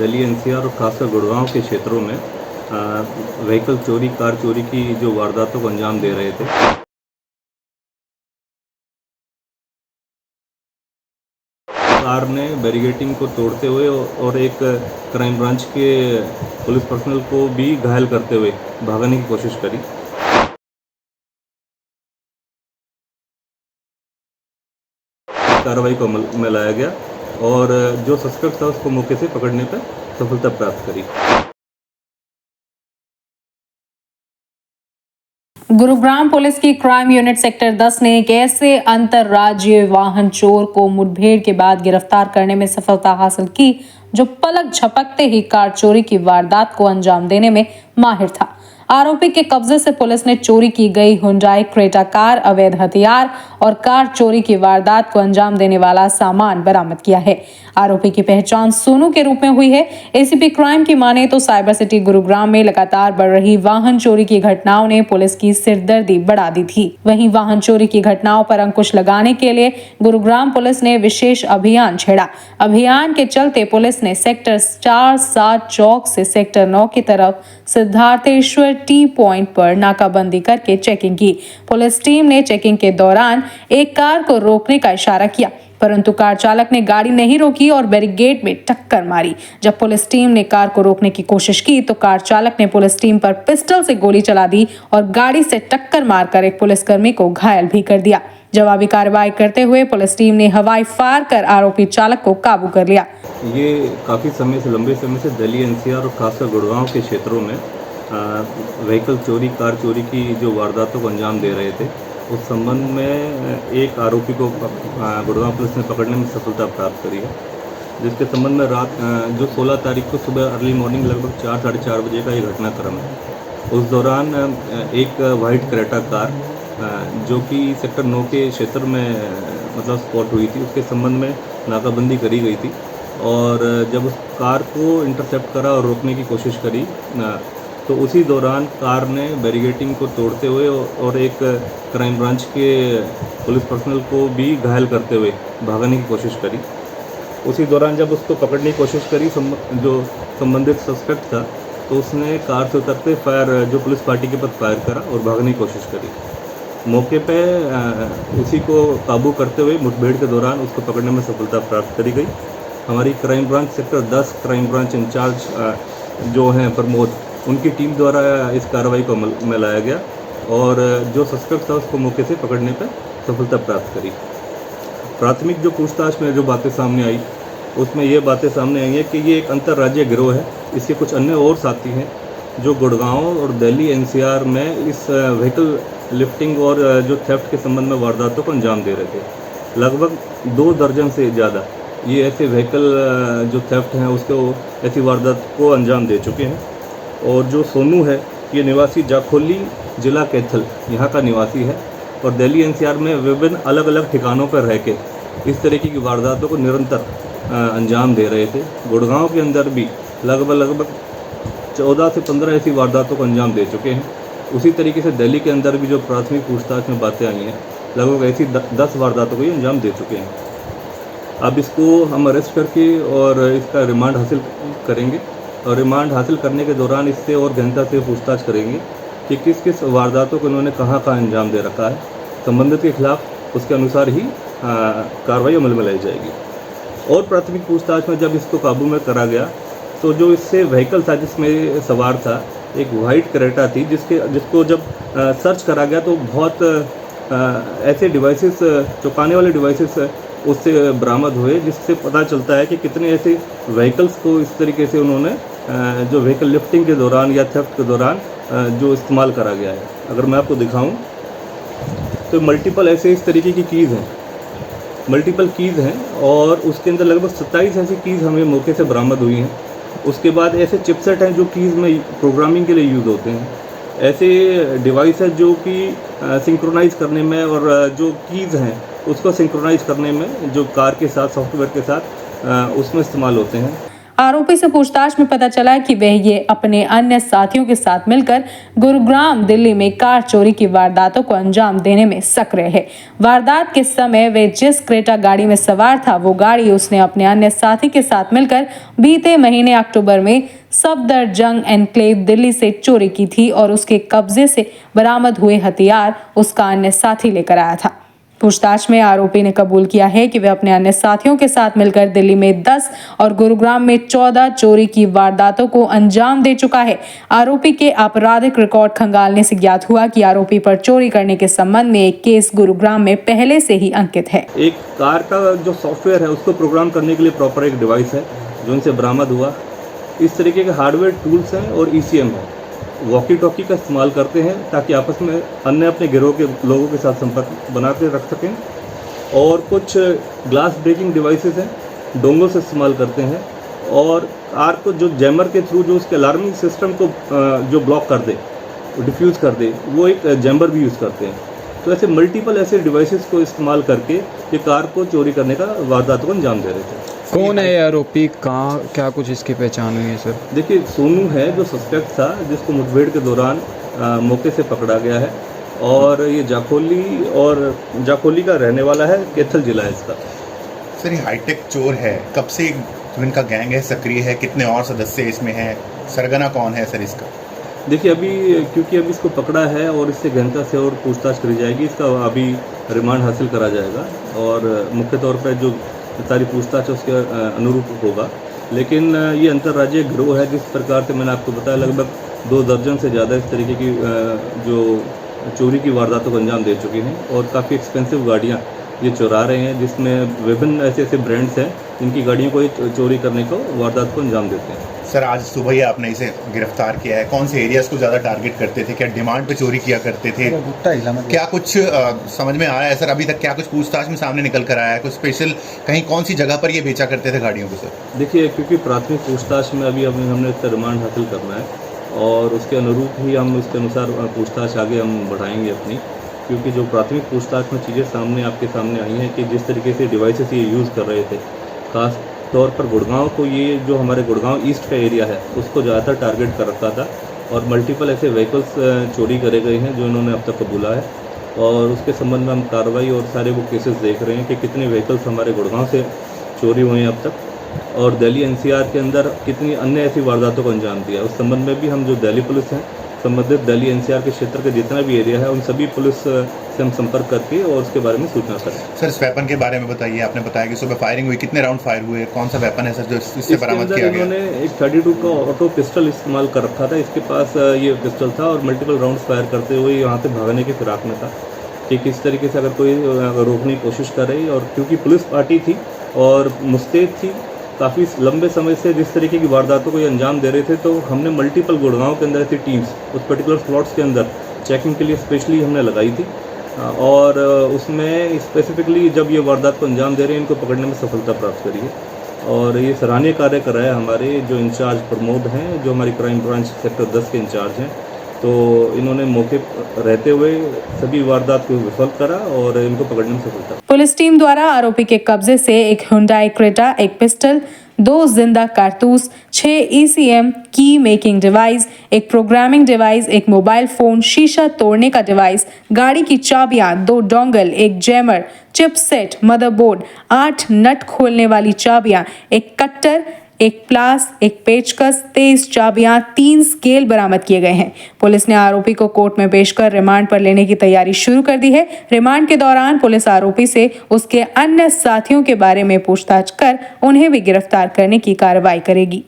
Delhi NCR और खासकर गुड़गांव के क्षेत्रों में व्हीकल चोरी, कार चोरी की जो वारदातों को अंजाम दे रहे थे। कार ने बैरिकेडिंग को तोड़ते हुए और एक क्राइम ब्रांच के पुलिस पर्सनल को भी घायल करते हुए भागने की कोशिश करी। कार्रवाई को अमल में लाया गया और जो सस्पेक्ट था उसको मौके से पकड़ने पर सफलता प्राप्त करी। गुरुग्राम पुलिस की क्राइम यूनिट सेक्टर 10 ने एक ऐसे अंतर्राज्यीय वाहन चोर को मुठभेड़ के बाद गिरफ्तार करने में सफलता हासिल की जो पलक झपकते ही कार चोरी की वारदात को अंजाम देने में माहिर था। आरोपी के कब्जे से पुलिस ने चोरी की गई हुंडई क्रेटा कार, अवैध हथियार और कार चोरी की वारदात को अंजाम देने वाला सामान बरामद किया है। आरोपी की पहचान सोनू के रूप में हुई है। एसीपी क्राइम की माने तो साइबर सिटी गुरुग्राम में लगातार बढ़ रही वाहन चोरी की घटनाओं ने पुलिस की सिरदर्दी बढ़ा दी थी। वहीं वाहन चोरी की घटनाओं पर अंकुश लगाने के लिए गुरुग्राम पुलिस ने विशेष अभियान छेड़ा। अभियान के चलते पुलिस ने सेक्टर 4-7 चौक से सेक्टर 9 की तरफ सिद्धार्थेश्वर टी पॉइंट पर नाकाबंदी करके चेकिंग की। पुलिस टीम ने चेकिंग के दौरान एक कार को रोकने का इशारा किया, परंतु कार चालक ने गाड़ी नहीं रोकी और बैरिकेड में टक्कर मारी। जब पुलिस टीम ने कार को रोकने की कोशिश की तो कार चालक ने पुलिस टीम पर पिस्टल से गोली चला दी और गाड़ी से टक्कर मारकर एक पुलिसकर्मी को घायल भी कर दिया। जवाबी कार्रवाई करते हुए पुलिस टीम ने हवाई फायर कर आरोपी चालक को काबू कर लिया। ये काफ़ी लंबे समय से दिल्ली एनसीआर और खासकर गुड़गांव के क्षेत्रों में व्हीकल चोरी, कार चोरी की जो वारदातों को अंजाम दे रहे थे, उस संबंध में एक आरोपी को गुड़गांव पुलिस ने पकड़ने में सफलता प्राप्त करी है, जिसके संबंध में रात जो 16 तारीख को सुबह अर्ली मॉर्निंग लगभग 4-साढ़े 4 बजे का ये घटनाक्रम है। उस दौरान एक वाइट क्रेटा कार जो कि सेक्टर 9 के क्षेत्र में मतलब स्पॉट हुई थी, उसके संबंध में नाकाबंदी करी गई थी और जब उस कार को इंटरसेप्ट करा और रोकने की कोशिश करी तो उसी दौरान कार ने बैरिकेडिंग को तोड़ते हुए और एक क्राइम ब्रांच के पुलिस पर्सनल को भी घायल करते हुए भागने की कोशिश करी। उसी दौरान जब उसको पकड़ने की कोशिश करी जो संबंधित सस्पेक्ट था, तो उसने कार से उतरते जो पुलिस पार्टी के ऊपर फायर करा और भागने की कोशिश करी। मौके पे उसी को काबू करते हुए मुठभेड़ के दौरान उसको पकड़ने में सफलता प्राप्त करी गई। हमारी crime branch sector 10 crime branch incharge जो हैं प्रमोद, उनकी टीम द्वारा इस कार्रवाई को अमल में लाया गया और जो सस्पेक्ट था उसको मौके से पकड़ने पर सफलता प्राप्त करी। प्राथमिक जो पूछताछ में जो बातें सामने आई, उसमें ये बातें सामने आई है कि ये एक अंतर्राज्यीय गिरोह है। इसके कुछ अन्य और साथी हैं जो गुड़गांव और दिल्ली एनसीआर में इस व्हीकल लिफ्टिंग और जो थेफ्ट के संबंध में वारदातों को अंजाम दे रहे थे। लगभग 2 दर्जन से ज़्यादा ये ऐसे व्हीकल जो थेफ्ट हैं उसको ऐसी वारदात को अंजाम दे चुके हैं। और जो सोनू है, ये निवासी जाखोली जिला कैथल यहाँ का निवासी है और दिल्ली एनसीआर में विभिन्न अलग अलग ठिकानों पर रह के इस तरीके की वारदातों को निरंतर अंजाम दे रहे थे। गुड़गांव के अंदर भी लगभग 14 से 15 ऐसी वारदातों को अंजाम दे चुके हैं। उसी तरीके से दिल्ली के अंदर भी जो प्राथमिक पूछताछ में बातें आई हैं, लगभग ऐसी 10 वारदातों को ये अंजाम दे चुके हैं। अब इसको हम अरेस्ट करके और इसका रिमांड हासिल करेंगे और रिमांड हासिल करने के दौरान इससे और गहनता से पूछताछ करेंगे कि किस किस वारदातों को इन्होंने कहाँ अंजाम दे रखा है। संबंधित के खिलाफ उसके अनुसार ही कार्रवाई अमल में लाई जाएगी। और प्राथमिक पूछताछ में जब इसको काबू में करा गया तो जो इससे व्हीकल था जिसमें सवार था, एक वाइट क्रेटा थी, जिसको जब सर्च करा गया तो बहुत ऐसे डिवाइसेस, चौंकाने वाले डिवाइसेस उससे बरामद हुए, जिससे पता चलता है कि कितने ऐसे व्हीकल्स को इस तरीके से उन्होंने जो व्हीकल लिफ्टिंग के दौरान या थेफ्ट के दौरान जो इस्तेमाल करा गया है। अगर मैं आपको दिखाऊं तो मल्टीपल ऐसे इस तरीके की मल्टीपल कीज़ हैं और उसके अंदर लगभग 27 ऐसी कीज़ हमें मौके से बरामद हुई हैं। उसके बाद ऐसे चिपसेट हैं जो कीज़ में प्रोग्रामिंग के लिए यूज़ होते हैं। ऐसे डिवाइस है जो कि सिंक्रोनाइज़ करने में और जो कीज़ हैं उसको सिंक्रोनाइज़ करने में जो कार के साथ, सॉफ्टवेयर के साथ उसमें इस्तेमाल होते हैं। आरोपी से पूछताछ में पता चला कि वह ये अपने अन्य साथियों के साथ मिलकर गुरुग्राम दिल्ली में कार चोरी की वारदातों को अंजाम देने में सक्रिय है। वारदात के समय वे जिस क्रेटा गाड़ी में सवार था वो गाड़ी उसने अपने अन्य साथी के साथ मिलकर बीते महीने अक्टूबर में सफदरजंग एनक्लेव दिल्ली से चोरी की थी और उसके कब्जे से बरामद हुए हथियार उसका अन्य साथी लेकर आया था। पूछताछ में आरोपी ने कबूल किया है कि वह अपने अन्य साथियों के साथ मिलकर दिल्ली में 10 और गुरुग्राम में 14 चोरी की वारदातों को अंजाम दे चुका है। आरोपी के आपराधिक रिकॉर्ड खंगालने से ज्ञात हुआ कि आरोपी पर चोरी करने के संबंध में एक केस गुरुग्राम में पहले से ही अंकित है। एक कार का जो सॉफ्टवेयर है उसको प्रोग्राम करने के लिए प्रॉपर एक डिवाइस है जो इनसे बरामद हुआ। इस तरीके के हार्डवेयर टूल्स हैं और ECM है। वॉकी टॉकी का इस्तेमाल करते हैं ताकि आपस में अन्य अपने गिरोह के लोगों के साथ संपर्क बना के रख सकें। और कुछ ग्लास ब्रेकिंग डिवाइसेस हैं, डोंगों से इस्तेमाल करते हैं। और कार को जो जैमर के थ्रू जो उसके अलार्मिंग सिस्टम को जो ब्लॉक कर दे, डिफ्यूज़ कर दे, वो एक जैमर भी यूज़ करते हैं। तो ऐसे मल्टीपल ऐसे डिवाइसेस को इस्तेमाल करके ये कार को चोरी करने का वारदात को अंजाम दे रहे थे। कौन है ये आरोपी, कहाँ क्या कुछ इसकी पहचान हुई है सर? देखिए, सोनू है जो सस्पेक्ट था, जिसको मुठभेड़ के दौरान मौके से पकड़ा गया है। और ये जाखोली का रहने वाला है, कैथल जिला है इसका। सर ये हाईटेक चोर है, कब से इनका गैंग है, सक्रिय है, कितने और सदस्य इसमें हैं, सरगना कौन है सर इसका? देखिए, क्योंकि अभी इसको पकड़ा है और इससे गहनता से और पूछताछ करी जाएगी, इसका अभी रिमांड हासिल करा जाएगा और मुख्य तौर पर जो सारी पूछताछ उसके अनुरूप होगा। लेकिन ये अंतर्राज्यीय गिरोह है। जिस प्रकार से मैंने आपको बताया, लगभग 2 दर्जन से ज़्यादा इस तरीके की जो चोरी की वारदातों को अंजाम दे चुके हैं और काफ़ी एक्सपेंसिव गाड़ियाँ ये चुरा रहे हैं, जिसमें विभिन्न ऐसे ब्रांड्स हैं जिनकी गाड़ियों को ये चोरी करने को वारदात को अंजाम देते हैं। सर आज सुबह ही आपने इसे गिरफ्तार किया है, कौन से एरियाज़ को ज़्यादा टारगेट करते थे, क्या डिमांड पे चोरी किया करते थे, क्या कुछ समझ में आया है सर? अभी तक क्या कुछ पूछताछ में सामने निकल कर आया है, कुछ स्पेशल कहीं कौन सी जगह पर ये बेचा करते थे गाड़ियों को सर? देखिए, क्योंकि प्राथमिक पूछताछ में अभी हमने इसका रिमांड हासिल करना है और उसके अनुरूप ही हम इसके अनुसार पूछताछ आगे हम बढ़ाएंगे अपनी। क्योंकि जो प्राथमिक पूछताछ में चीज़ें आपके सामने आई हैं कि जिस तरीके से डिवाइसेस ये यूज़ कर रहे थे, खास तौर पर गुड़गांव को, ये जो हमारे गुड़गांव ईस्ट का एरिया है उसको ज़्यादातर टारगेट कर रखा था और मल्टीपल ऐसे व्हीकल्स चोरी करे गए हैं जो इन्होंने अब तक कबूला है। और उसके संबंध में हम कार्रवाई और सारे वो केसेस देख रहे हैं कि कितने व्हीकल्स हमारे गुड़गांव से चोरी हुए हैं अब तक और दिल्ली NCR के अंदर कितनी अन्य ऐसी वारदातों को अंजाम दिया। उस संबंध में भी हम जो दिल्ली पुलिस हैं, संबंधित दिल्ली NCR के क्षेत्र का जितना भी एरिया है, उन सभी पुलिस से हम संपर्क करके और उसके बारे में सूचना करें। सर इस वेपन के बारे में बताइए, आपने बताया कि सुबह फायरिंग हुई, कितने राउंड फायर हुए, कौन सा वेपन है सर जो इससे बरामद किया गया? इन्होंने एक 32 का ऑटो पिस्टल इस्तेमाल कर रखा था, इसके पास ये पिस्टल था और मल्टीपल राउंड्स फायर करते हुए यहाँ से भागने की फिराक में था कि किस तरीके से अगर कोई रोकने की कोशिश कर रही। और क्योंकि पुलिस पार्टी थी और मुस्तैद थी, काफ़ी लंबे समय से जिस तरीके की वारदातों को ये अंजाम दे रहे थे, तो हमने मल्टीपल गुड़गांव के अंदर ऐसी टीम्स उस पर्टिकुलर स्लॉट्स के अंदर चेकिंग के लिए स्पेशली हमने लगाई थी और उसमें स्पेसिफिकली जब ये वारदात को अंजाम दे रहे हैं, इनको पकड़ने में सफलता प्राप्त करी है। और ये सराहनीय कार्य कर रहा है हमारे जो इंचार्ज प्रमोद हैं, जो हमारी क्राइम ब्रांच सेक्टर 10 के इंचार्ज हैं। तो इन्होंने मौके रहते हुए सभी वारदात को विफल करा और इनको पकड़ने में सफलता। पुलिस टीम द्वारा आरोपी के कब्जे से एक हुंडई क्रेटा, एक पिस्टल, 2 जिंदा कारतूस, 6 ECM की मेकिंग डिवाइस, एक प्रोग्रामिंग डिवाइस, एक मोबाइल फोन, शीशा तोड़ने का डिवाइस, गाड़ी की चाबियां, 2 डोंगल, एक जैमर, चिपसेट, मदरबोर्ड, 8 नट खोलने वाली चाबियां, एक कट्टर, एक प्लास, एक पेचकस, 23 चाबियां, 3 स्केल बरामद किए गए हैं। पुलिस ने आरोपी को कोर्ट में पेश कर रिमांड पर लेने की तैयारी शुरू कर दी है। रिमांड के दौरान पुलिस आरोपी से उसके अन्य साथियों के बारे में पूछताछ कर उन्हें भी गिरफ्तार करने की कार्रवाई करेगी।